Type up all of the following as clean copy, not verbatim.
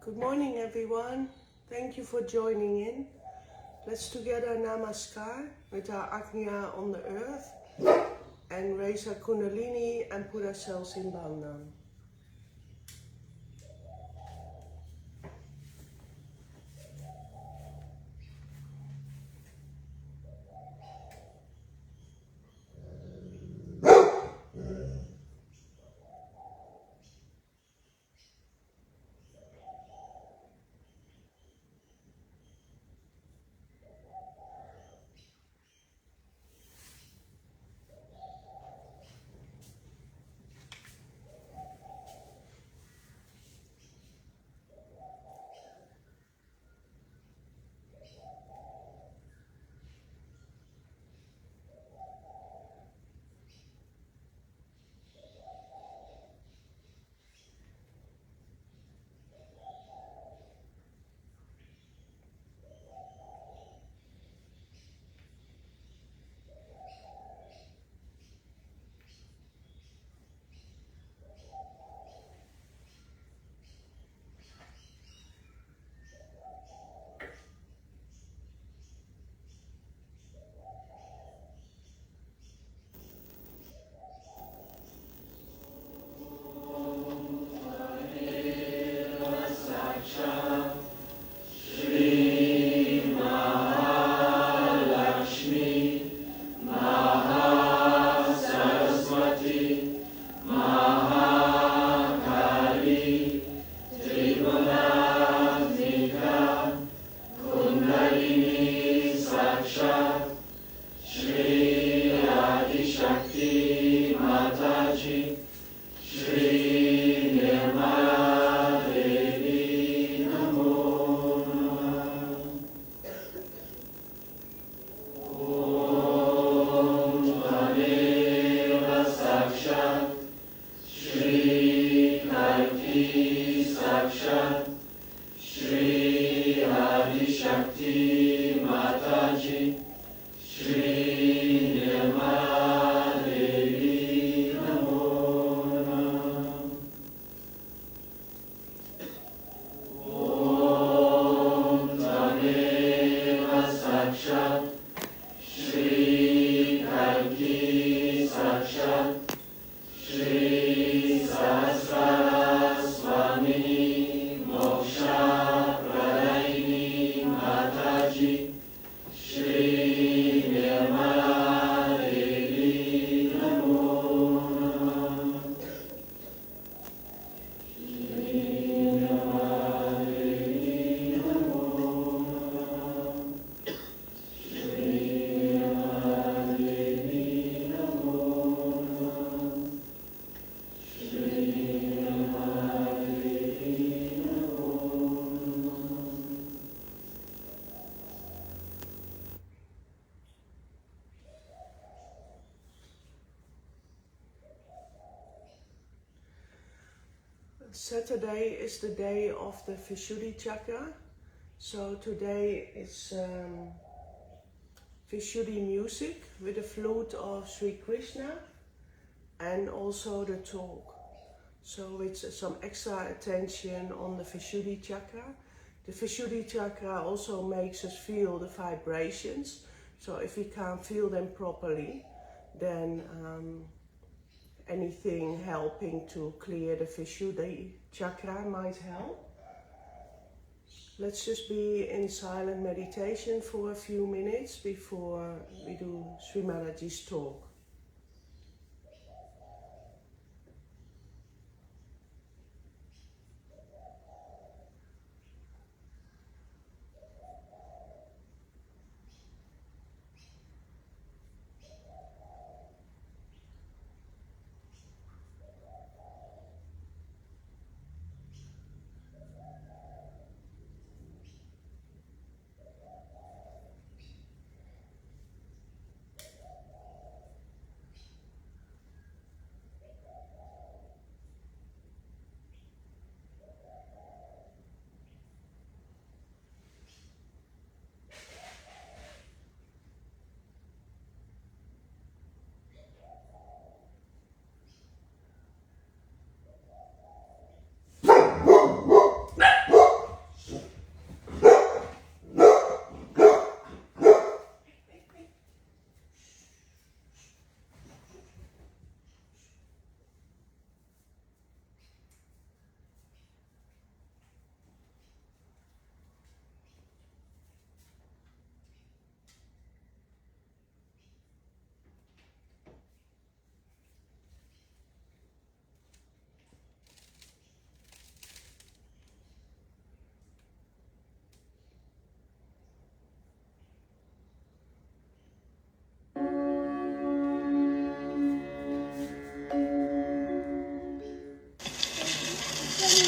Good morning, everyone. Thank you for joining in. Let's together namaskar with our Agnya on the earth and raise our Kundalini and put ourselves in Bandhan. Shri Mataji, Shri Mataji, Namo Om Tameva Sakshat, Shri Karti Sakshat, Shri Adi Shakti Mataji, Shri Saturday is the day of the Vishuddhi Chakra. So today is Vishuddhi music with the flute of Sri Krishna and also the talk. So it's some extra attention on the Vishuddhi Chakra. The Vishuddhi Chakra also makes us feel the vibrations. So if we can't feel them properly, then anything helping to clear the Vishuddhi Chakra might help. Let's just be in silent meditation for a few minutes before we do Shri Mataji's talk.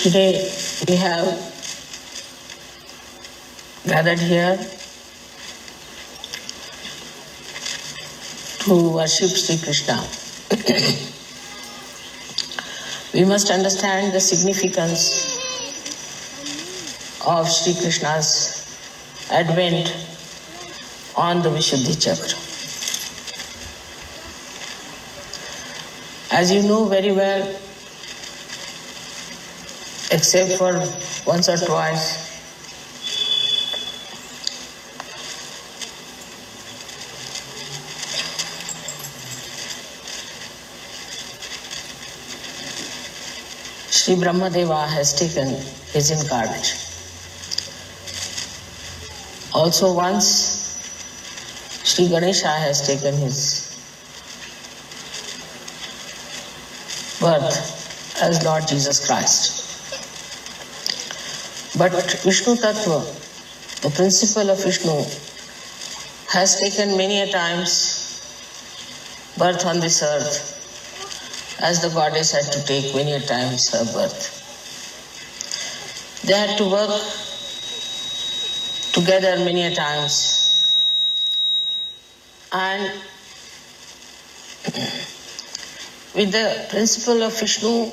Today we have gathered here to worship Sri Krishna. We must understand the significance of Sri Krishna's advent on the Vishuddhi Chakra. As you know very well, except for once or twice, Sri Brahmadeva has taken his incarnation. Also once, Sri Ganesha has taken his birth as Lord Jesus Christ. But Vishnu Tattva, the principle of Vishnu, has taken many a times birth on this earth, as the goddess had to take many a times her birth. They had to work together many a times, and with the principle of Vishnu,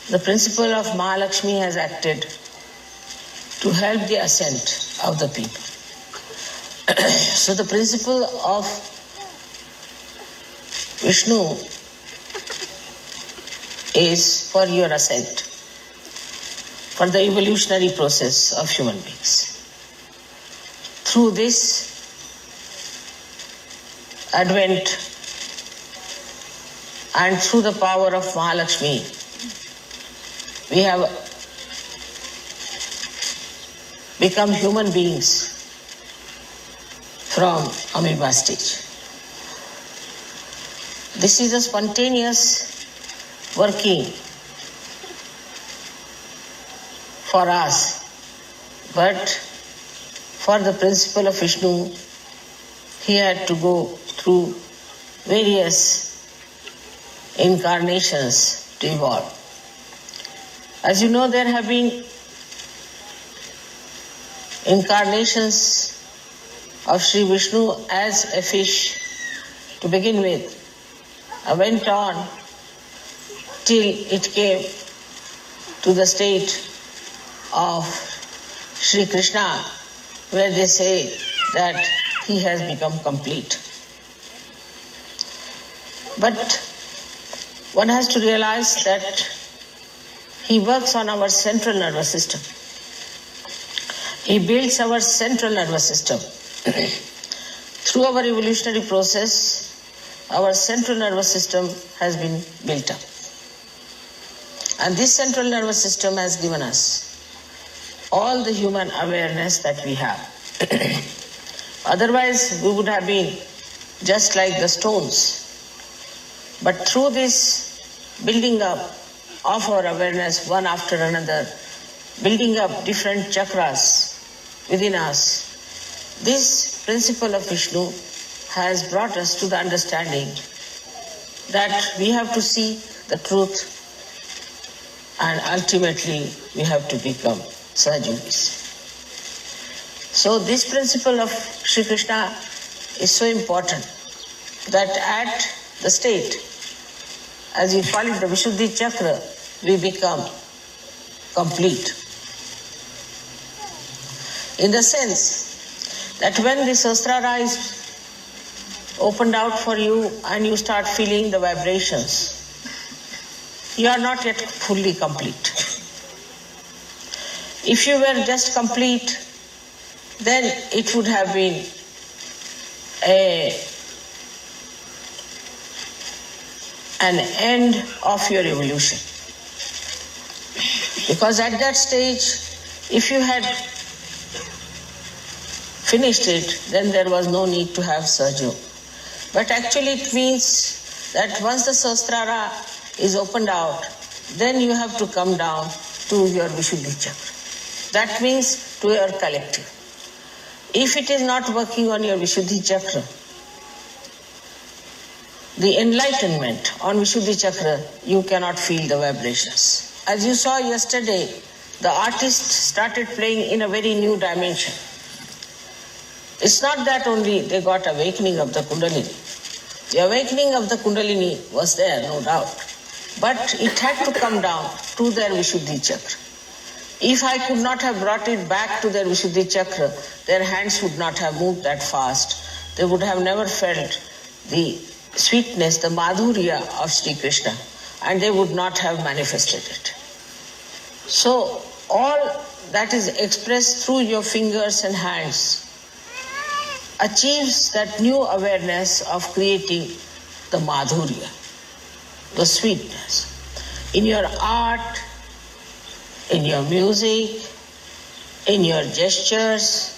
the principle of Mahalakshmi has acted to help the ascent of the people. So the principle of Vishnu is for your ascent, for the evolutionary process of human beings. Through this advent and through the power of Mahalakshmi, we have become human beings from amoeba stage. This is a spontaneous working for us, but for the principle of Vishnu, he had to go through various incarnations to evolve. As you know, there have been incarnations of Sri Vishnu as a fish to begin with, went on till it came to the state of Sri Krishna, where they say that he has become complete. But one has to realize that he works on our central nervous system. He builds our central nervous system. Through our evolutionary process, our central nervous system has been built up. And this central nervous system has given us all the human awareness that we have. Otherwise, we would have been just like the stones. But through this building up of our awareness, one after another, building up different chakras within us, this principle of Vishnu has brought us to the understanding that we have to see the truth and ultimately we have to become Sahajogis. So this principle of Sri Krishna is so important that at the state, as we call it the Vishuddhi Chakra, we become complete. In the sense that when the Sahasrara is opened out for you and you start feeling the vibrations, you are not yet fully complete. If you were just complete, then it would have been an end of your evolution. Because at that stage, if you had finished it, then there was no need to have Sahaja. But actually it means that once the Sahasrara is opened out, then you have to come down to your Vishuddhi Chakra. That means to your collective. If it is not working on your Vishuddhi Chakra, the enlightenment on Vishuddhi Chakra, you cannot feel the vibrations. As you saw yesterday, the artist started playing in a very new dimension. It's not that only they got awakening of the Kundalini. The awakening of the Kundalini was there, no doubt. But it had to come down to their Vishuddhi Chakra. If I could not have brought it back to their Vishuddhi Chakra, their hands would not have moved that fast. They would have never felt the sweetness, the madhurya of Shri Krishna, and they would not have manifested it. So, all that is expressed through your fingers and hands achieves that new awareness of creating the madhurya, the sweetness. In your art, in your music, in your gestures,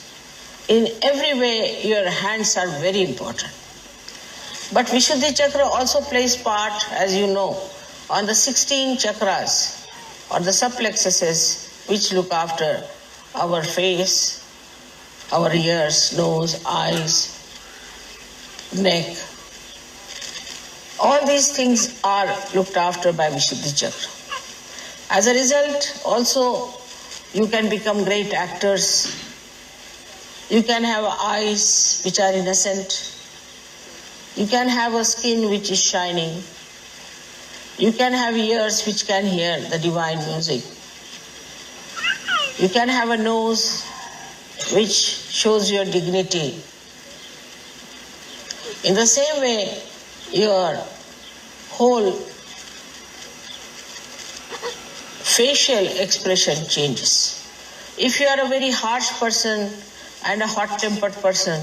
in every way your hands are very important. But Vishuddhi Chakra also plays part, as you know, on the 16 chakras or the subplexuses which look after our face, our ears, nose, eyes, neck. All these things are looked after by Vishuddhi Chakra. As a result, also, you can become great actors. You can have eyes which are innocent. You can have a skin which is shining. You can have ears which can hear the divine music. You can have a nose which shows your dignity. In the same way, your whole facial expression changes. If you are a very harsh person and a hot-tempered person,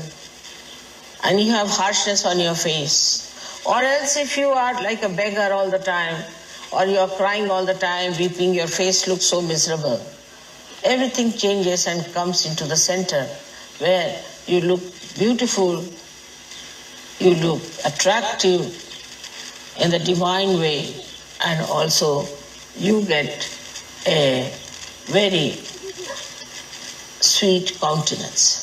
and you have harshness on your face, or else if you are like a beggar all the time, or you are crying all the time, weeping, your face looks so miserable, everything changes and comes into the center where you look beautiful, you look attractive in the divine way, and also you get a very sweet countenance.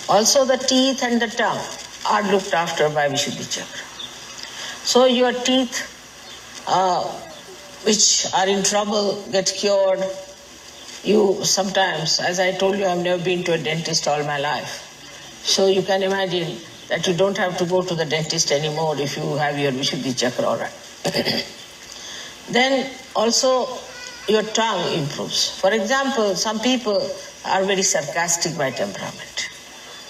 Also the teeth and the tongue are looked after by Vishuddhi Chakra. So your teeth which are in trouble get cured. You sometimes, as I told you, I've never been to a dentist all my life. So you can imagine that you don't have to go to the dentist anymore if you have your Vishuddhi Chakra all right. Then also your tongue improves. For example, some people are very sarcastic by temperament.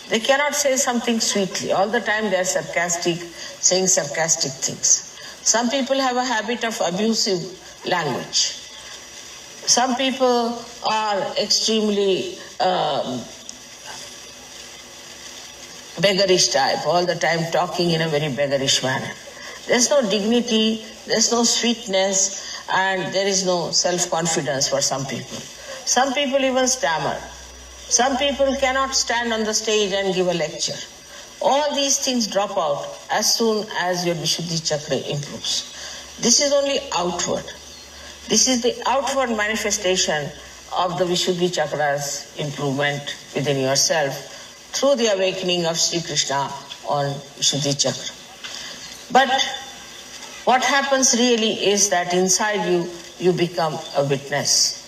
They cannot say something sweetly. All the time they are sarcastic, saying sarcastic things. Some people have a habit of abusive language. Some people are extremely beggarish type, all the time talking in a very beggarish manner. There's no dignity, there's no sweetness, and there is no self-confidence for some people. Some people even stammer. Some people cannot stand on the stage and give a lecture. All these things drop out as soon as your Vishuddhi Chakra improves. This is only outward. This is the outward manifestation of the Vishuddhi Chakra's improvement within yourself through the awakening of Sri Krishna on Vishuddhi Chakra. But what happens really is that inside you, you become a witness.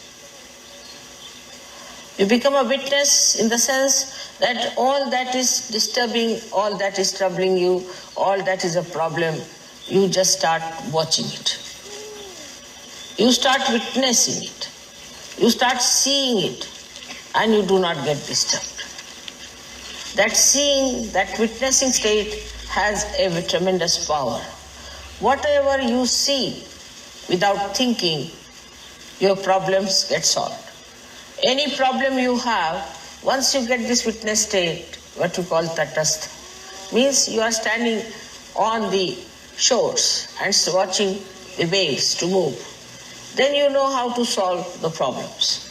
You become a witness in the sense that all that is disturbing, all that is troubling you, all that is a problem, you just start watching it. You start witnessing it. You start seeing it, and you do not get disturbed. That seeing, that witnessing state has a tremendous power. Whatever you see without thinking, your problems get solved. Any problem you have, once you get this witness state, what you call tatastha, means you are standing on the shores and watching the waves to move. Then you know how to solve the problems.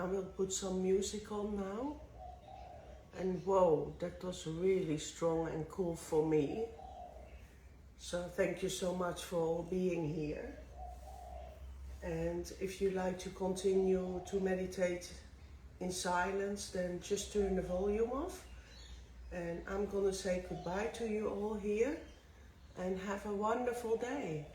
I will put some music on now. And whoa, that was really strong and cool for me. So thank you so much for all being here. And if you like to continue to meditate in silence, then just turn the volume off. And I'm gonna say goodbye to you all here and have a wonderful day.